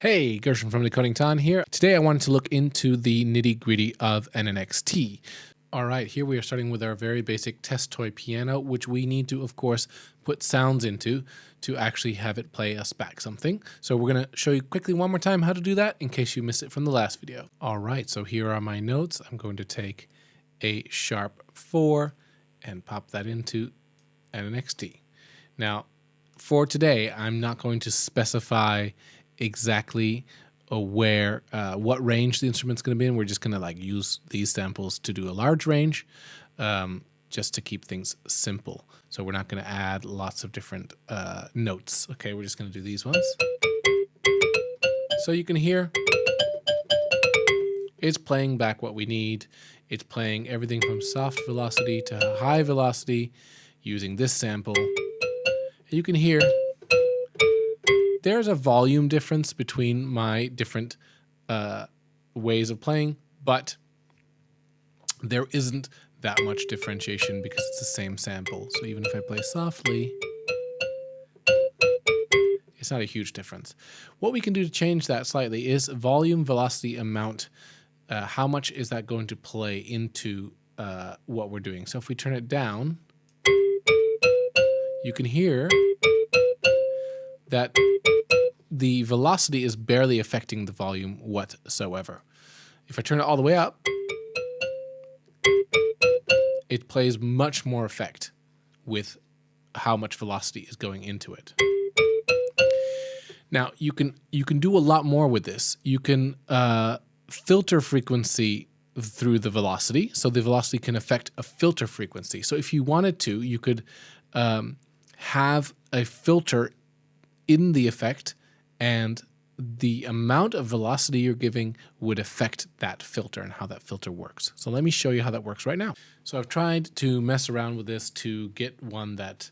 Hey, Gershon from dekoningtan here. Today I wanted to look into the nitty-gritty of NNXT. All right, here we are starting with our very basic test toy piano, which we need to, of course, put sounds into to actually have it play us back something. So we're going to show you quickly one more time how to do that in case you missed it from the last video. All right, so here are my notes. I'm going to take a sharp 4 and pop that into NNXT. Now, for today, I'm not going to specify exactly what range the instrument's going to be in. We're just going to use these samples to do a large range, just to keep things simple. So we're not going to add lots of different notes. Okay, we're just going to do these ones. So you can hear it's playing back what we need. It's playing everything from soft velocity to high velocity using this sample. And you can hear there's a volume difference between my different ways of playing, but there isn't that much differentiation because it's the same sample. So even if I play softly, it's not a huge difference. What we can do to change that slightly is volume, velocity, amount. How much is that going to play into what we're doing? So if we turn it down, you can hear that the velocity is barely affecting the volume whatsoever. If I turn it all the way up, it plays much more effect with how much velocity is going into it. Now, you can do a lot more with this. You can filter frequency through the velocity, so the velocity can affect a filter frequency. So if you wanted to, you could have a filter in the effect, and the amount of velocity you're giving would affect that filter and how that filter works. So let me show you how that works right now. So I've tried to mess around with this to get one that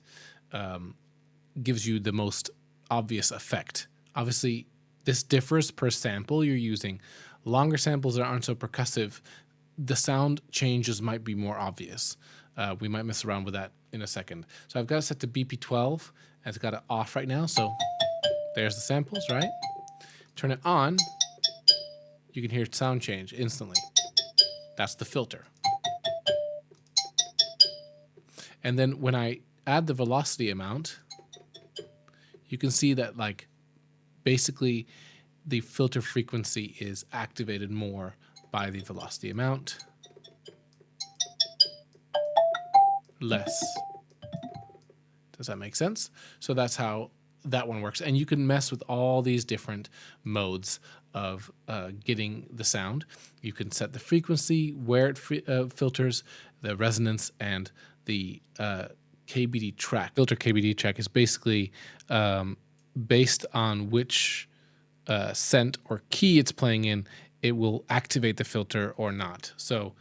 gives you the most obvious effect. Obviously, this differs per sample you're using. Longer samples that aren't so percussive, the sound changes might be more obvious. We might mess around with that in a second. So I've got it set to BP12, and it's got it off right now. So there's the samples, right? Turn it on, you can hear sound change instantly. That's the filter. And then when I add the velocity amount, you can see that basically the filter frequency is activated more by the velocity amount. Less. Does that make sense? So that's how that one works. And you can mess with all these different modes of getting the sound. You can set the frequency, where it filters, the resonance, and the KBD track. Filter KBD track is basically based on which cent or key it's playing in, it will activate the filter or not. So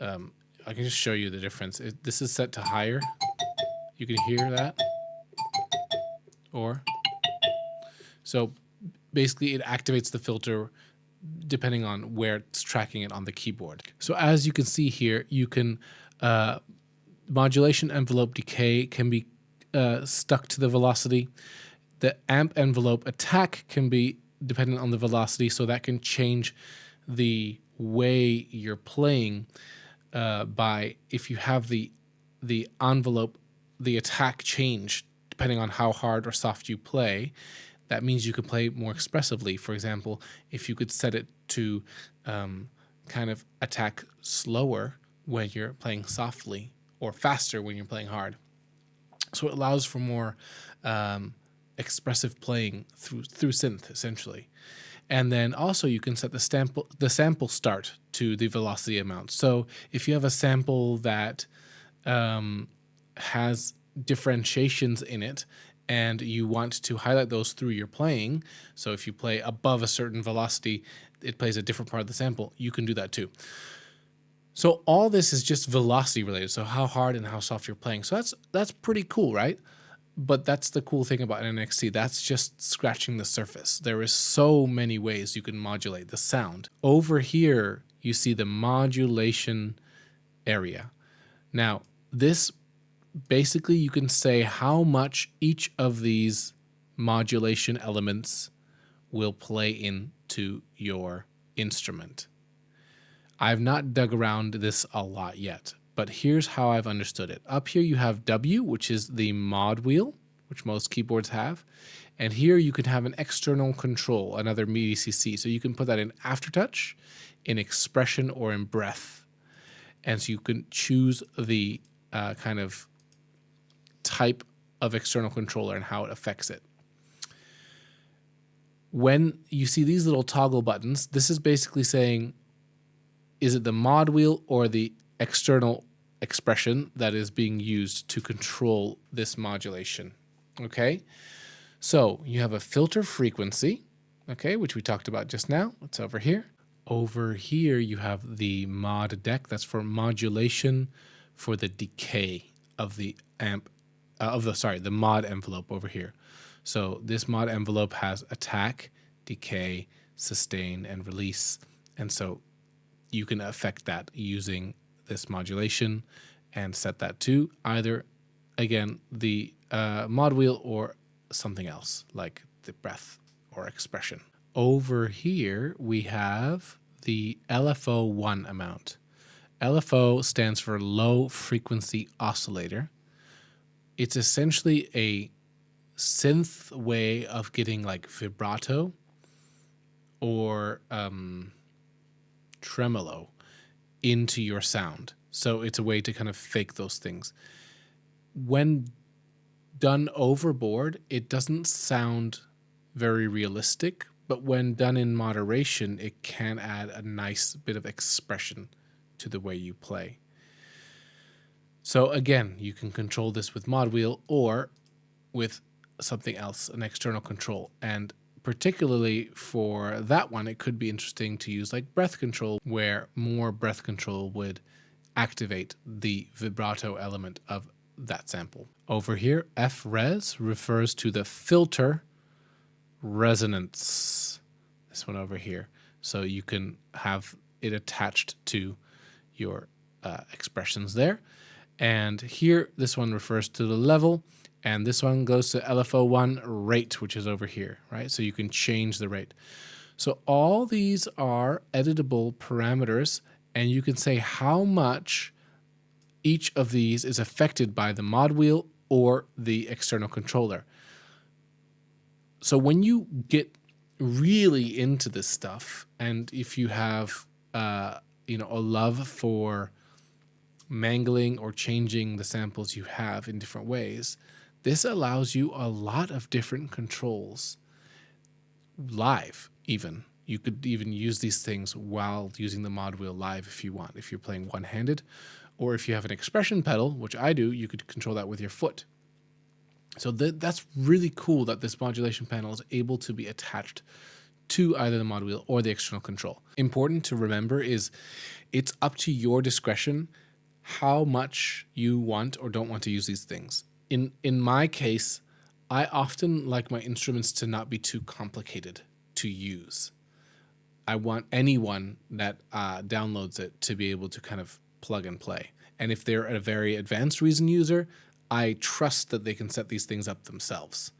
I can just show you the difference. This is set to higher. You can hear that. So basically it activates the filter depending on where it's tracking it on the keyboard. So as you can see here, you can modulation envelope decay can be stuck to the velocity. The amp envelope attack can be dependent on the velocity, so that can change the way you're playing by if you have the envelope, the attack change depending on how hard or soft you play. That means you can play more expressively. For example, if you could set it to kind of attack slower when you're playing softly or faster when you're playing hard. So it allows for more expressive playing through synth, essentially. And then also you can set the sample start to the velocity amount. So if you have a sample that has differentiations in it and you want to highlight those through your playing, so if you play above a certain velocity, it plays a different part of the sample, you can do that too. So all this is just velocity related, so how hard and how soft you're playing. So that's pretty cool, right? But that's the cool thing about NNXT. That's just scratching the surface. There is so many ways you can modulate the sound. Over here, you see the modulation area. Now, this basically you can say how much each of these modulation elements will play into your instrument. I've not dug around this a lot yet, but here's how I've understood it. Up here you have W, which is the mod wheel, which most keyboards have. And here you can have an external control, another MIDI CC. So you can put that in Aftertouch, in Expression, or in Breath. And so you can choose the kind of type of external controller and how it affects it. When you see these little toggle buttons, this is basically saying, is it the mod wheel or the external expression that is being used to control this modulation? Okay, so you have a filter frequency, okay, which we talked about just now. It's over here. Over here, you have the mod deck. That's for modulation for the decay of the amp, the mod envelope over here. So this mod envelope has attack, decay, sustain, and release. And so you can affect that using this modulation and set that to either, again, the mod wheel or something else like the breath or expression. Over here, we have the LFO 1 amount. LFO stands for low frequency oscillator. It's essentially a synth way of getting like vibrato or tremolo into your sound. So it's a way to kind of fake those things. When done overboard, it doesn't sound very realistic, but when done in moderation, it can add a nice bit of expression to the way you play. So again, you can control this with mod wheel or with something else, an external control. And particularly for that one, it could be interesting to use like breath control, where more breath control would activate the vibrato element of that sample. Over here, F-res refers to the filter resonance. This one over here. So you can have it attached to your expressions there. And here, this one refers to the level, and this one goes to LFO1 rate, which is over here, right? So you can change the rate. So all these are editable parameters, and you can say how much each of these is affected by the mod wheel or the external controller. So when you get really into this stuff, and if you have a love for mangling or changing the samples you have in different ways, this allows you a lot of different controls live. Even you could even use these things while using the mod wheel live if you want, if you're playing one-handed, or if you have an expression pedal, which I do, you could control that with your foot. So that's really cool that this modulation panel is able to be attached to either the mod wheel or the external control. Important to remember is it's up to your discretion how much you want or don't want to use these things. In my case, I often like my instruments to not be too complicated to use. I want anyone that downloads it to be able to kind of plug and play. And if they're a very advanced Reason user, I trust that they can set these things up themselves.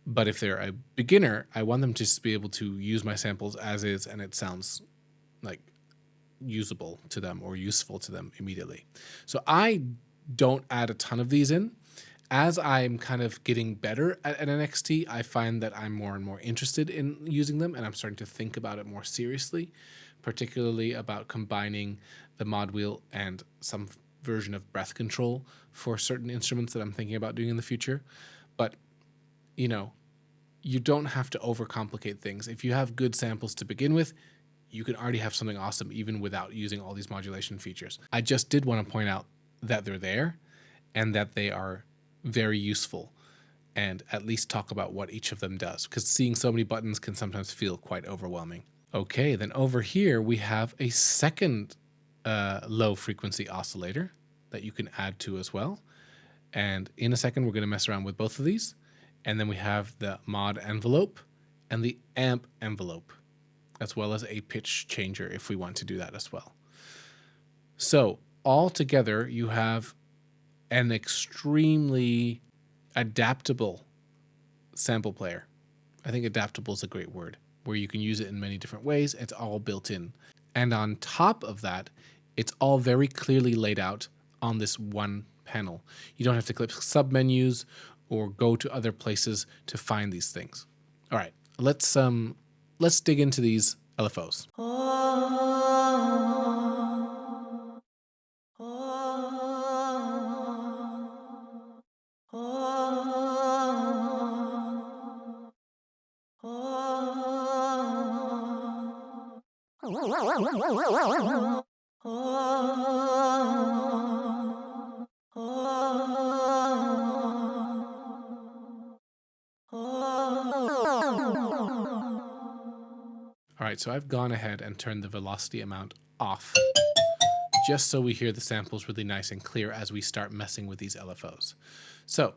But if they're a beginner, I want them to just be able to use my samples as is, and it sounds like usable to them or useful to them immediately. So I don't add a ton of these in. As I'm kind of getting better at NNXT, I find that I'm more and more interested in using them, and I'm starting to think about it more seriously, particularly about combining the mod wheel and some version of breath control for certain instruments that I'm thinking about doing in the future. But, you don't have to overcomplicate things. If you have good samples to begin with, you can already have something awesome even without using all these modulation features. I just did want to point out that they're there and that they are very useful, and at least talk about what each of them does, because seeing so many buttons can sometimes feel quite overwhelming. Okay, then over here we have a second low frequency oscillator that you can add to as well. And in a second, we're going to mess around with both of these. And then we have the mod envelope and the amp envelope, as well as a pitch changer if we want to do that as well. So all together, you have an extremely adaptable sample player. I think adaptable is a great word, where you can use it in many different ways. It's all built in. And on top of that, it's all very clearly laid out on this one panel. You don't have to click submenus or go to other places to find these things. All right, let's dig into these LFOs. All right, so I've gone ahead and turned the velocity amount off, just so we hear the samples really nice and clear as we start messing with these LFOs. So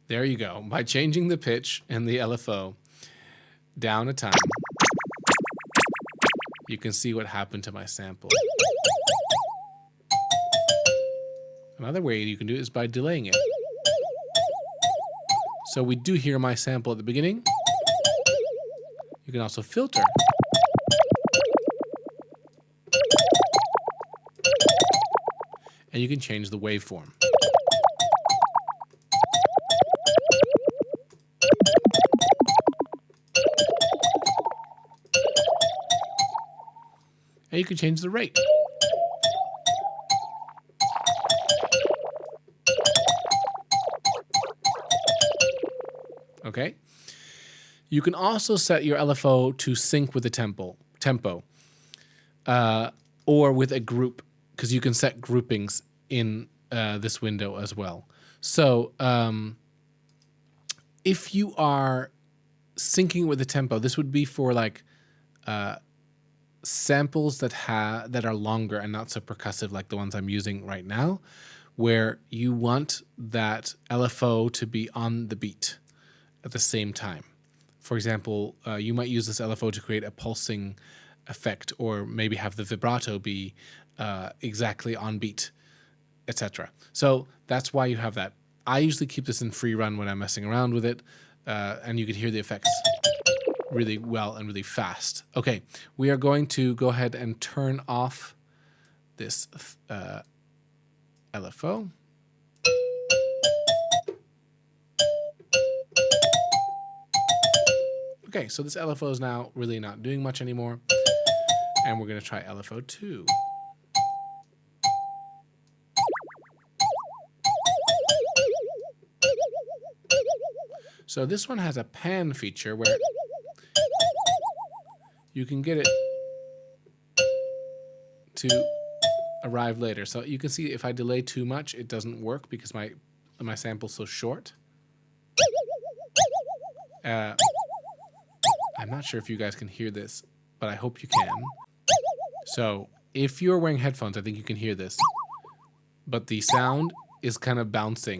there you go. By changing the pitch and the LFO down a time, you can see what happened to my sample. Another way you can do it is by delaying it. So we do hear my sample at the beginning. You can also filter. And you can change the waveform. And you can change the rate. Okay. You can also set your LFO to sync with the tempo, or with a group, because you can set groupings in this window as well. So if you are syncing with the tempo, this would be for like samples that are longer and not so percussive like the ones I'm using right now, where you want that LFO to be on the beat at the same time. For example, you might use this LFO to create a pulsing effect, or maybe have the vibrato be exactly on beat, etc. So that's why you have that. I usually keep this in free run when I'm messing around with it, and you can hear the effects really well and really fast. Okay, we are going to go ahead and turn off this LFO. Okay, so this LFO is now really not doing much anymore, and we're going to try LFO 2. So this one has a pan feature where you can get it to arrive later. So you can see if I delay too much, it doesn't work because my sample's so short. I'm not sure if you guys can hear this, but I hope you can. So if you're wearing headphones, I think you can hear this. But the sound is kind of bouncing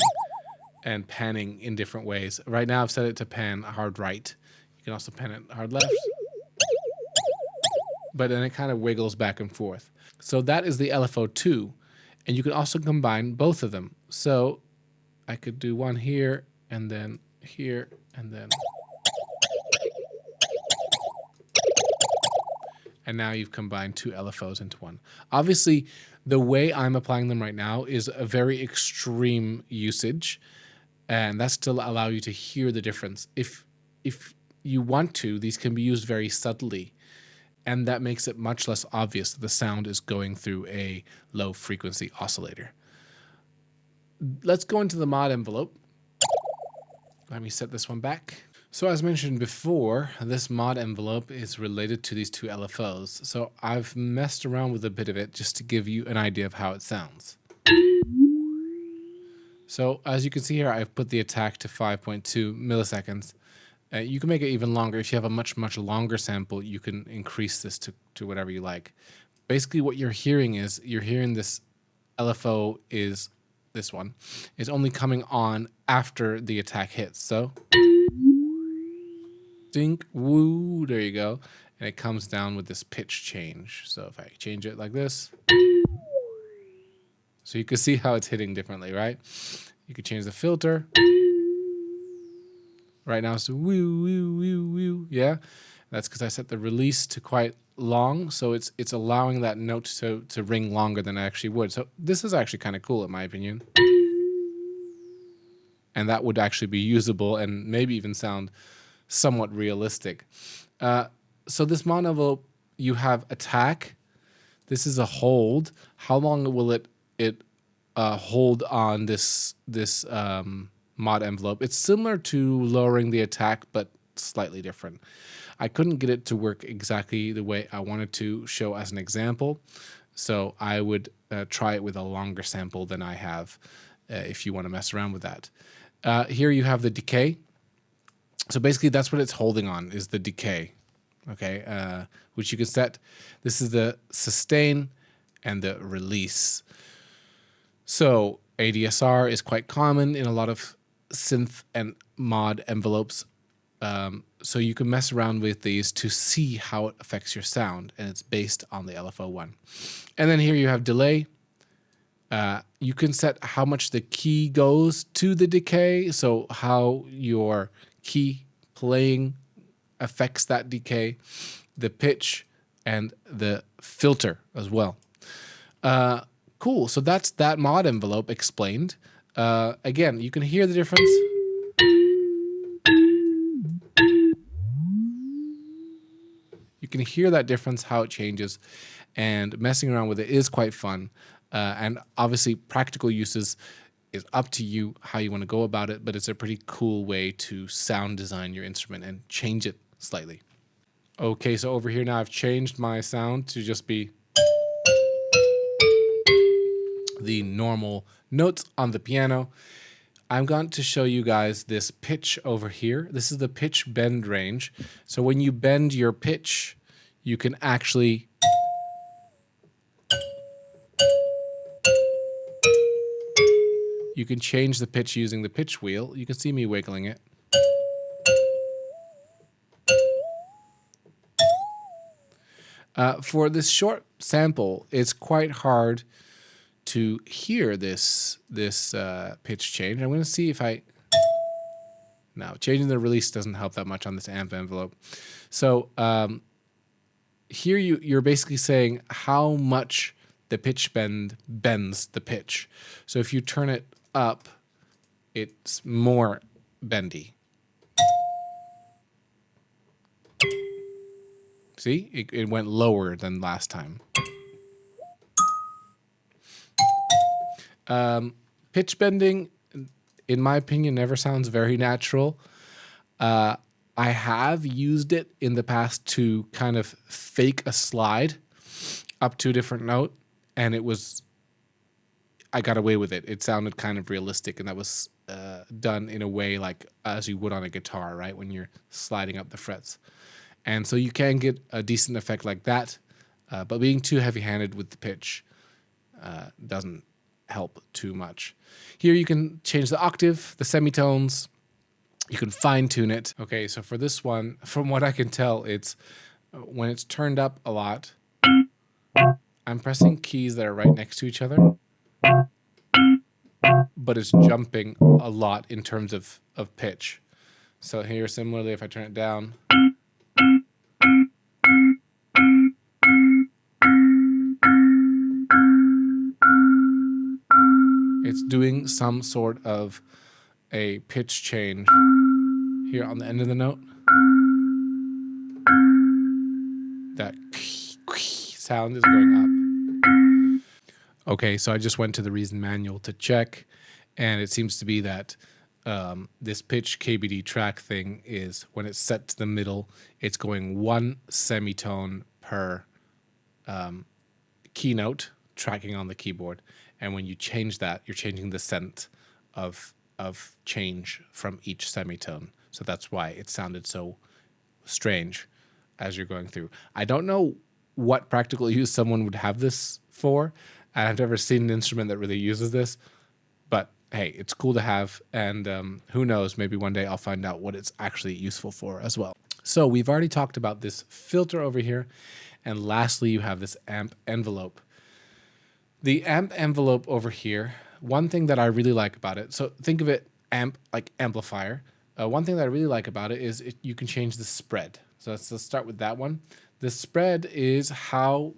and panning in different ways. Right now I've set it to pan hard right. You can also pan it hard left. But then it kind of wiggles back and forth. So that is the LFO 2. And you can also combine both of them. So I could do one here, and then here, and then... And now you've combined two LFOs into one. Obviously, the way I'm applying them right now is a very extreme usage, and that's to allow you to hear the difference. If you want to, these can be used very subtly, and that makes it much less obvious that the sound is going through a low frequency oscillator. Let's go into the mod envelope. Let me set this one back. So as mentioned before, this mod envelope is related to these two LFOs. So I've messed around with a bit of it just to give you an idea of how it sounds. So as you can see here, I've put the attack to 5.2 milliseconds. You can make it even longer. If you have a much, much longer sample, you can increase this to whatever you like. Basically what you're hearing is, this LFO is, this one, is only coming on after the attack hits. So... dink, woo, there you go. And it comes down with this pitch change. So if I change it like this, so you can see how it's hitting differently, right? You could change the filter. Right now it's woo, woo, woo, woo. Yeah, that's because I set the release to quite long, so it's allowing that note to ring longer than I actually would. So this is actually kind of cool in my opinion. And that would actually be usable and maybe even sound somewhat realistic. So this mod envelope, you have attack. This is a hold. How long will it hold on this mod envelope? It's similar to lowering the attack, but slightly different. I couldn't get it to work exactly the way I wanted to show as an example, so I would try it with a longer sample than I have if you want to mess around with that. Here you have the decay. So basically that's what it's holding on, is the decay, okay, which you can set. This is the sustain and the release. So ADSR is quite common in a lot of synth and mod envelopes. So you can mess around with these to see how it affects your sound, and it's based on the LFO one. And then here you have delay. You can set how much the key goes to the decay, so how your key playing affects that decay, the pitch, and the filter as well. Cool, so that's that mod envelope explained. Again, you can hear the difference. You can hear that difference, how it changes, and messing around with it is quite fun. And obviously practical uses is up to you how you want to go about it, but it's a pretty cool way to sound design your instrument and change it slightly. Okay, so over here now I've changed my sound to just be the normal notes on the piano. I'm going to show you guys this pitch over here. This is the pitch bend range. So when you bend your pitch, you can actually change the pitch using the pitch wheel. You can see me wiggling it. For this short sample, it's quite hard to hear this pitch change. I'm going to see if no, changing the release doesn't help that much on this amp envelope. So here you're basically saying how much the pitch bend bends the pitch. So if you turn it up, it's more bendy. See, it went lower than last time. Pitch bending, in my opinion, never sounds very natural. I have used it in the past to kind of fake a slide up to a different note, and I got away with it. It sounded kind of realistic, and that was done in a way like as you would on a guitar, right? When you're sliding up the frets. And so you can get a decent effect like that, but being too heavy-handed with the pitch doesn't help too much. Here you can change the octave, the semitones. You can fine-tune it. Okay, so for this one, from what I can tell, it's when it's turned up a lot, I'm pressing keys that are right next to each other, but it's jumping a lot in terms of pitch. So here, similarly, if I turn it down, it's doing some sort of a pitch change here on the end of the note. That sound is going up. Okay, so I just went to the Reason manual to check, and it seems to be that this pitch KBD track thing is when it's set to the middle, it's going one semitone per keynote tracking on the keyboard. And when you change that, you're changing the scent of change from each semitone. So that's why it sounded so strange as you're going through. I don't know what practical use someone would have this for. I've never seen an instrument that really uses this, but hey, it's cool to have, and who knows, maybe one day I'll find out what it's actually useful for as well. So we've already talked about this filter over here, and lastly, you have this amp envelope. The amp envelope over here One thing that I really like about it, so think of it like amplifier. One thing that I really like about it is you can change the spread. So let's start with that one. The spread is how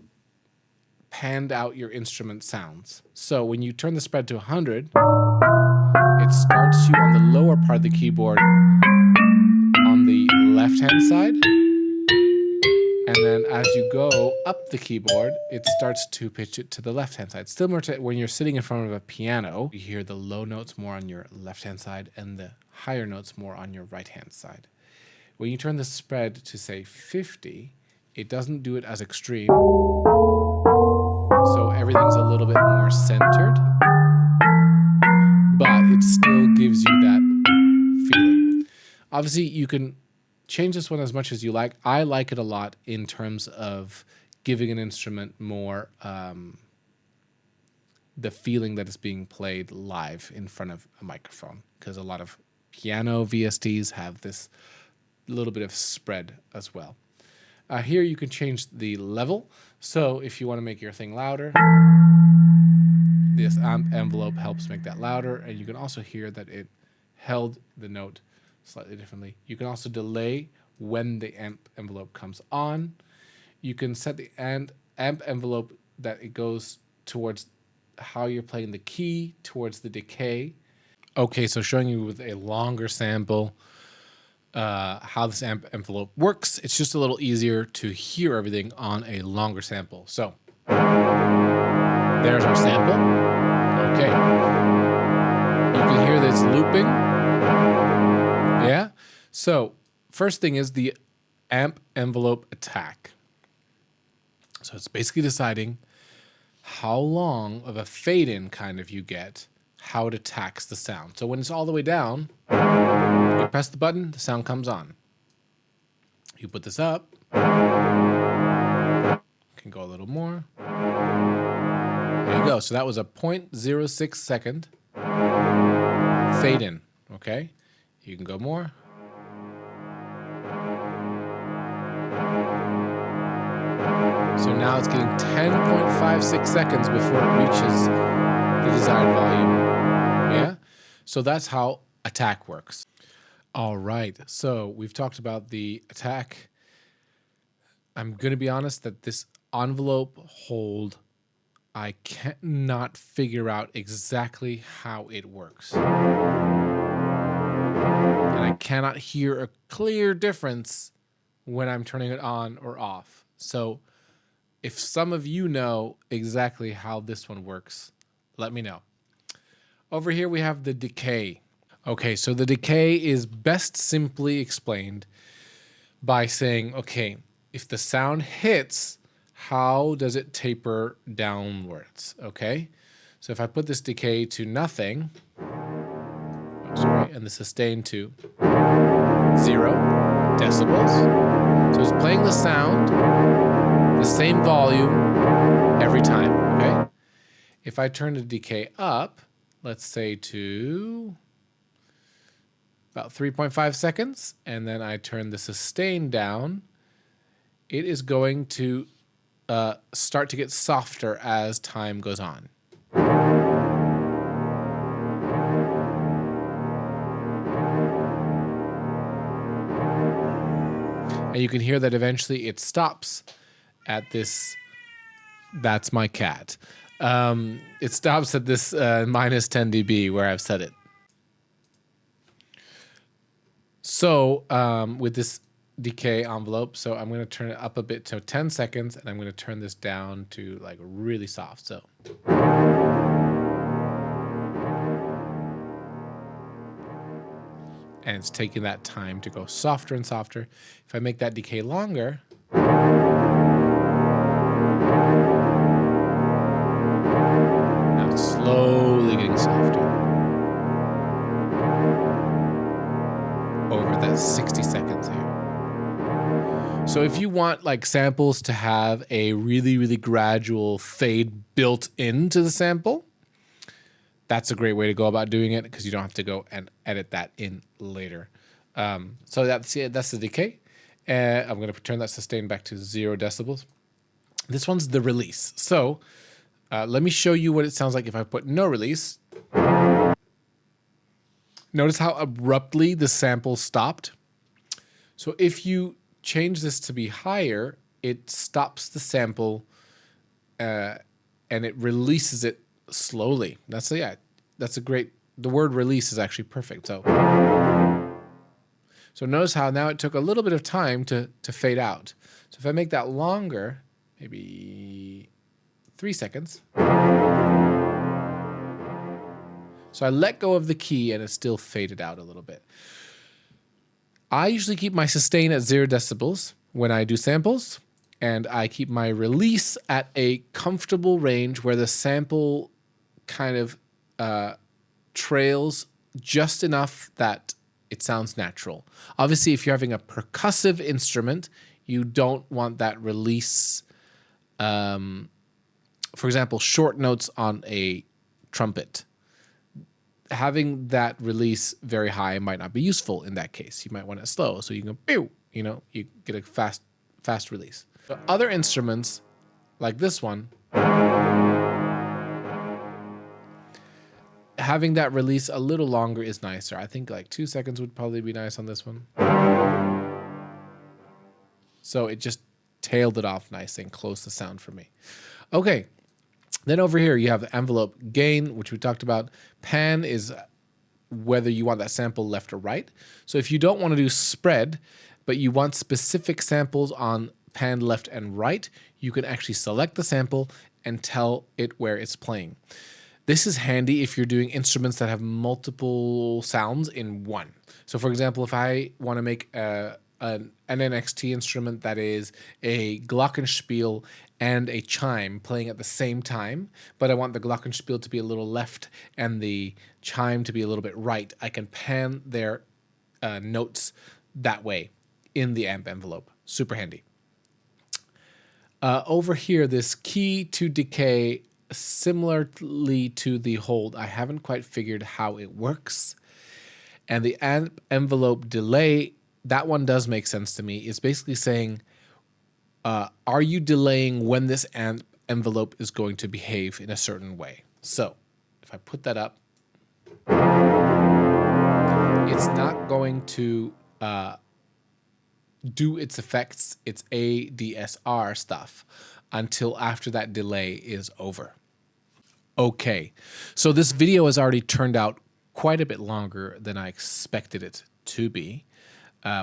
panned out your instrument sounds. So when you turn the spread to 100, it starts you on the lower part of the keyboard on the left-hand side. And then as you go up the keyboard, it starts to pitch it to the left-hand side. Similar to when you're sitting in front of a piano, you hear the low notes more on your left-hand side and the higher notes more on your right-hand side. When you turn the spread to, say, 50, it doesn't do it as extreme. So everything's a little bit more centered, but it still gives you that feeling. Obviously, you can change this one as much as you like. I like it a lot in terms of giving an instrument more the feeling that it's being played live in front of a microphone, because a lot of piano VSTs have this little bit of spread as well. Here you can change the level. So if you want to make your thing louder, this amp envelope helps make that louder, and you can also hear that it held the note slightly differently. You can also delay when the amp envelope comes on. You can set the amp envelope that it goes towards how you're playing the key, towards the decay. Okay, so showing you with a longer sample how this amp envelope works. It's just a little easier to hear everything on a longer sample. So there's our sample. Okay, you can hear this looping. Yeah. So first thing is the amp envelope attack. So it's basically deciding how long of a fade in kind of you get, how it attacks the sound. So when it's all the way down, you press the button, the sound comes on. You put this up, can go a little more. There you go. So that was a 0.06 second fade in. Okay. You can go more. So now it's getting 10.56 seconds before it reaches the desired volume. Yeah? So that's how attack works. All right. So we've talked about the attack. I'm going to be honest that this envelope hold, I cannot figure out exactly how it works. And I cannot hear a clear difference when I'm turning it on or off. So if some of you know exactly how this one works, let me know. Over here we have the decay. Okay, so the decay is best simply explained by saying, okay, if the sound hits, how does it taper downwards? Okay, so if I put this decay to nothing, and the sustain to 0 decibels. So it's playing the sound, the same volume every time, okay? If I turn the decay up, let's say to about 3.5 seconds, and then I turn the sustain down, it is going to start to get softer as time goes on. And you can hear that eventually it stops at this, that's my cat. It stops at this minus 10 dB where I've set it. So with this decay envelope, so I'm going to turn it up a bit to 10 seconds, and I'm going to turn this down to like really soft. So. And it's taking that time to go softer and softer. If I make that decay longer, now it's slowly getting softer over that 60 seconds here. So if you want like samples to have a really, really gradual fade built into the sample, that's a great way to go about doing it, because you don't have to go and edit that in later. So that's the decay. I'm going to turn that sustain back to 0 decibels. This one's the release. So let me show you what it sounds like if I put no release. Notice how abruptly the sample stopped. So if you change this to be higher, it stops the sample and it releases it slowly. That's a great, the word release is actually perfect. So notice how now it took a little bit of time to fade out. So if I make that longer, maybe 3 seconds. So I let go of the key and it still faded out a little bit. I usually keep my sustain at 0 decibels when I do samples, and I keep my release at a comfortable range where the sample kind of trails just enough that it sounds natural. Obviously, if you're having a percussive instrument, you don't want that release. For example, short notes on a trumpet. Having that release very high might not be useful in that case. You might want it slow, so you can go, pew, you know, you get a fast release. But other instruments, like this one, having that release a little longer is nicer. I think like 2 seconds would probably be nice on this one. So it just tailed it off nice and closed the sound for me. Okay. Then over here, you have the envelope gain, which we talked about. Pan is whether you want that sample left or right. So if you don't want to do spread, but you want specific samples on pan left and right, you can actually select the sample and tell it where it's playing. This is handy if you're doing instruments that have multiple sounds in one. So for example, if I want to make an NNXT instrument that is a glockenspiel and a chime playing at the same time, but I want the glockenspiel to be a little left and the chime to be a little bit right, I can pan their notes that way in the amp envelope. Super handy. Over here, this key to decay, similarly to the hold, I haven't quite figured how it works. And the amp envelope delay, that one does make sense to me. It's basically saying, are you delaying when this amp envelope is going to behave in a certain way? So if I put that up, it's not going to do its effects, its ADSR stuff, until after that delay is over. Okay, so this video has already turned out quite a bit longer than I expected it to be,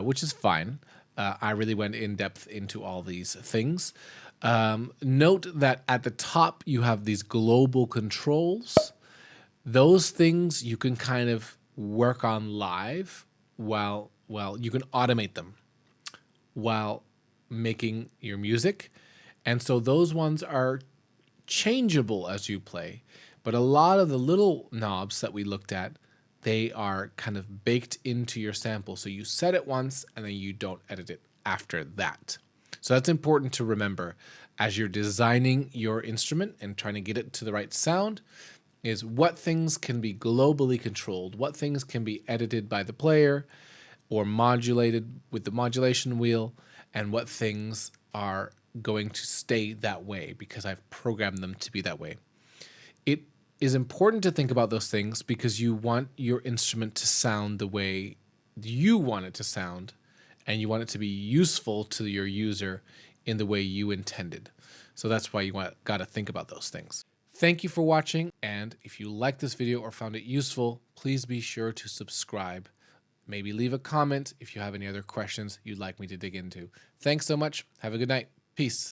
which is fine. I really went in depth into all these things. Note that at the top you have these global controls. Those things you can kind of work on live while you can automate them while making your music. And so those ones are changeable as you play. But a lot of the little knobs that we looked at, they are kind of baked into your sample. So you set it once and then you don't edit it after that. So that's important to remember as you're designing your instrument and trying to get it to the right sound, is what things can be globally controlled, what things can be edited by the player or modulated with the modulation wheel, and what things are going to stay that way because I've programmed them to be that way. It is important to think about those things because you want your instrument to sound the way you want it to sound, and you want it to be useful to your user in the way you intended. So that's why you got to think about those things. Thank you for watching, and if you liked this video or found it useful, please be sure to subscribe. Maybe leave a comment if you have any other questions you'd like me to dig into. Thanks so much. Have a good night. Peace.